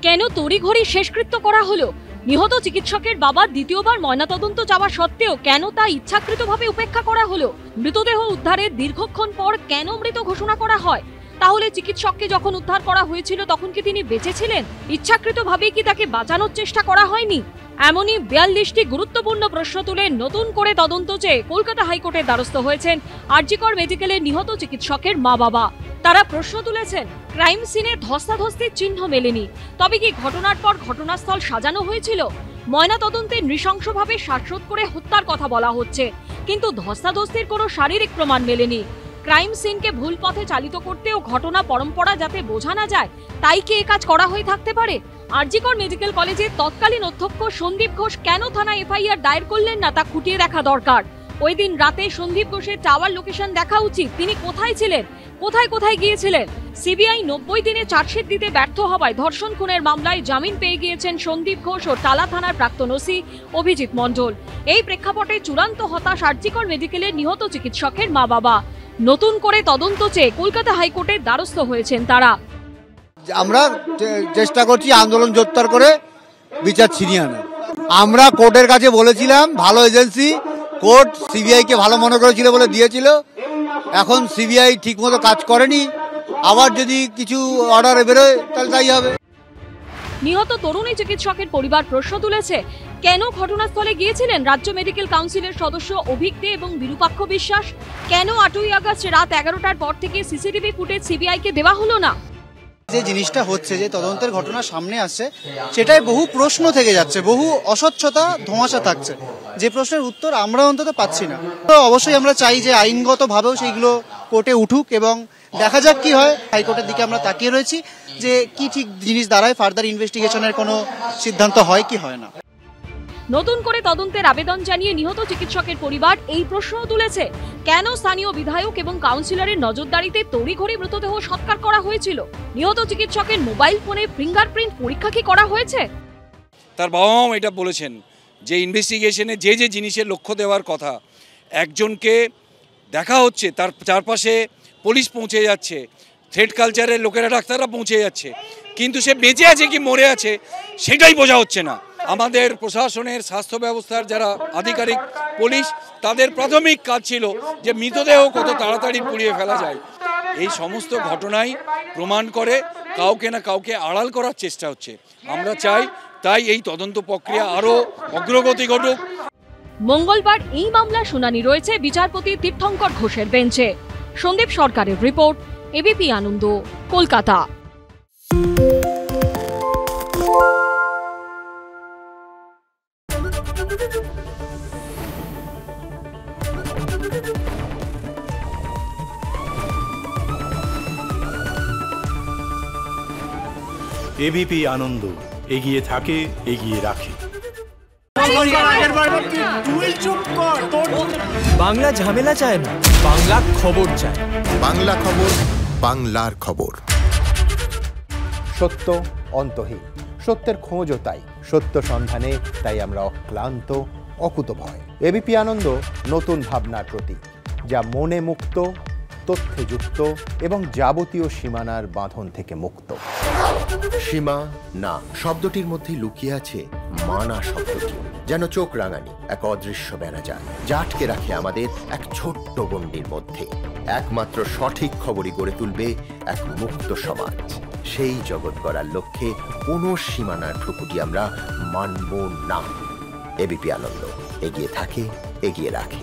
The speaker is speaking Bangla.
কেন তড়িঘড়ি শেষকৃত্য করা হলো? নিহত চিকিৎসকের বাবা দ্বিতীয়বার ময়নাতদন্ত চাওয়া সত্ত্বেও কেন তা ইচ্ছাকৃতভাবে উপেক্ষা করা হলো? মৃতদেহ উদ্ধারের দীর্ঘক্ষণ পর কেন মৃত ঘোষণা করা হয়? তাহলে চিকিৎসককে যখন উদ্ধার করা হয়েছিল তখন কি তিনি বেঁচে ছিলেন? ইচ্ছাকৃতভাবে কি তাকে বাঁচানোর চেষ্টা করা হয়নি? এমনই 42টি গুরুত্বপূর্ণ প্রশ্ন তুলে নতুন করে তদন্ত চেয়ে কলকাতা হাইকোর্টের দ্বারস্থ হয়েছেন আরজিকর মেডিকেলের নিহত চিকিৎসকের মা বাবা। তারা প্রশ্ন তুলেছেন, ক্রাইম সিনে ধস্তাধস্তির চিহ্ন মেলেনি, তবে কি ঘটনার পর ঘটনাস্থল সাজানো হয়েছিল? ময়নাতদন্তে নৃশংসভাবে শ্বাসরোধ করে হত্যার কথা বলা হচ্ছে, কিন্তু ধস্তাধস্তির কোনো শারীরিক প্রমাণ মেলেনি। ক্রাইম সিনকে ভুল পথে চালিত করতেও ঘটনা পরম্পরা যাতে বোঝা না যায়, তাই কি এ কাজ করা হয়ে থাকতে পারে? আরজিকর মেডিকেল কলেজের তৎকালীন অধ্যক্ষ সন্দীপ ঘোষ কেন থানায় এফআইআর দায়ের করলেন না তা খুঁটিয়ে দেখা দরকার। ওই দিন রাতে সন্দীপ ঘোষের টাওয়ার লোকেশন দেখা উচিত। তিনি কোথায় ছিলেন, কোথায় গিয়েছিলেন? সিবিআই 90 দিনে চার্জশিট দিতে ব্যর্থ হওয়ায় ধর্ষণ খুনের মামলায় জামিন পেয়ে গিয়েছেন সন্দীপ ঘোষ ও টালা থানার প্রাক্তন ওসি অভিজিৎ মণ্ডল। এই প্রেক্ষাপটে চূড়ান্ত হতাশ আরজিকর মেডিকেলের নিহত চিকিৎসকের মা বাবা। নতুন করে তদন্ত চেয়ে কলকাতা হাইকোর্টের দ্বারস্থ হয়েছেন তারা। আমরা চেষ্টা করছি আন্দোলন জোরদার করে বিচার ছিনিয়ে আনা। আমরা কোর্টের কাছে বলেছিলাম, ভালো এজেন্সি, কোর্ট সিবিআই কে ভালো মনে করেছিল বলে দিয়েছিল। এখন সিবিআই ঠিকমতো কাজ করেনি, আবার যদি কিছু অর্ডার বেরোয় তাহলে তাই হবে। নিহত তরুণী চিকিৎসকের পরিবার প্রশ্ন তুলেছে, কেন ঘটনাস্থলে গিয়েছিলেন রাজ্য মেডিকেল কাউন্সিলের সদস্য অভিক দে এবং বিরূপাক্ষ বিশ্বাস? কেন 8ই আগস্ট রাত 11টার পর থেকে সিসিটিভি ফুটেজ সিবিআই কে দেওয়া হলো না? যে জিনিসটা হচ্ছে, যে তদন্তের ঘটনা সামনে আসছে, সেটাই বহু প্রশ্ন থেকে যাচ্ছে, বহু অস্বচ্ছতা ধোঁয়াশা থাকছে, যে প্রশ্নের উত্তর আমরা অন্তত পাচ্ছি না। তো অবশ্যই আমরা চাই যে আইনগতভাবেও সেইগুলো কোর্টে উঠুক এবং দেখা যাক কি হয়। হাইকোর্টের দিকে আমরা তাকিয়ে রয়েছি যে কি ঠিক জিনিস দাঁড়ায়, ফার্দার ইনভেস্টিগেশনের কোনো সিদ্ধান্ত হয় কি হয় না। নতুন করে তদন্তের আবেদন জানিয়ে নিহত চিকিৎসকের পরিবার এই প্রশ্নও তুলেছে, কেন স্থানীয় বিধায়ক এবং কাউন্সিলরের নজরদারিতে তড়িঘড়ি মৃতদেহ সৎকার করা হয়েছিল? নিহত চিকিৎসকের মোবাইল ফোনে ফিঙ্গারপ্রিন্ট পরীক্ষা কি করা হয়েছে? তার বাবা মাও এটা বলেছেন যে ইনভেস্টিগেশনে যে যে জিনিসের লক্ষ্য দেওয়ার কথা, একজনকে দেখা হচ্ছে, তার চারপাশে পুলিশ পৌঁছে যাচ্ছে, থ্রেড কালচারের লোকেরা, ডাক্তাররা পৌঁছে যাচ্ছে, কিন্তু সে বেঁচে আছে কি মরে আছে সেটাই বোঝা হচ্ছে না। আমাদের প্রশাসনের, স্বাস্থ্য ব্যবস্থার যারা আধিকারিক, পুলিশ, তাদের প্রাথমিক কাজ ছিল যে মৃতদেহ কত তাড়াতাড়ি পুড়িয়ে ফেলা যায়। এই সমস্ত ঘটনাই প্রমাণ করে কাউকে না কাউকে আড়াল করার চেষ্টা হচ্ছে। আমরা চাই তাই এই তদন্ত প্রক্রিয়া আরও অগ্রগতি ঘটুক। মঙ্গলবার এই মামলার শুনানি রয়েছে বিচারপতি তীর্থঙ্কর ঘোষের বেঞ্চে। সন্দীপ সরকারের রিপোর্ট, এবিপি আনন্দ, কলকাতা। এবিপি আনন্দ, এগিয়ে থাকে, এগিয়ে রাখে। বাংলা ঝামেলা চায় না, বাংলা খবর চায়। বাংলা খবর, বাংলার খবর। সত্য অন্তহীন, সত্যের খোঁজও তাই, সত্য সন্ধানে তাই আমরা অক্লান্ত, অকুতভয়। এবিপি আনন্দ নতুন ভাবনার প্রতীক, যা মনে মুক্ত, তথ্যে যুক্ত এবং যাবতীয় সীমানার বাঁধন থেকে মুক্ত। সীমা না শব্দটির মধ্যে লুকিয়ে আছে মানা শব্দটি, যেন চোখ রাঙানি এক অদৃশ্য বেড়াজাল, যা আটকে রাখে আমাদের এক ছোট্ট গণ্ডির মধ্যে। একমাত্র সঠিক খবরই গড়ে তুলবে এক মুক্ত সমাজ। সেই জগৎ গড়ার লক্ষ্যে কোনো সীমানার ঠুকুটি আমরা মানব না। এবিপি আনন্দ, এগিয়ে থাকে, এগিয়ে রাখে।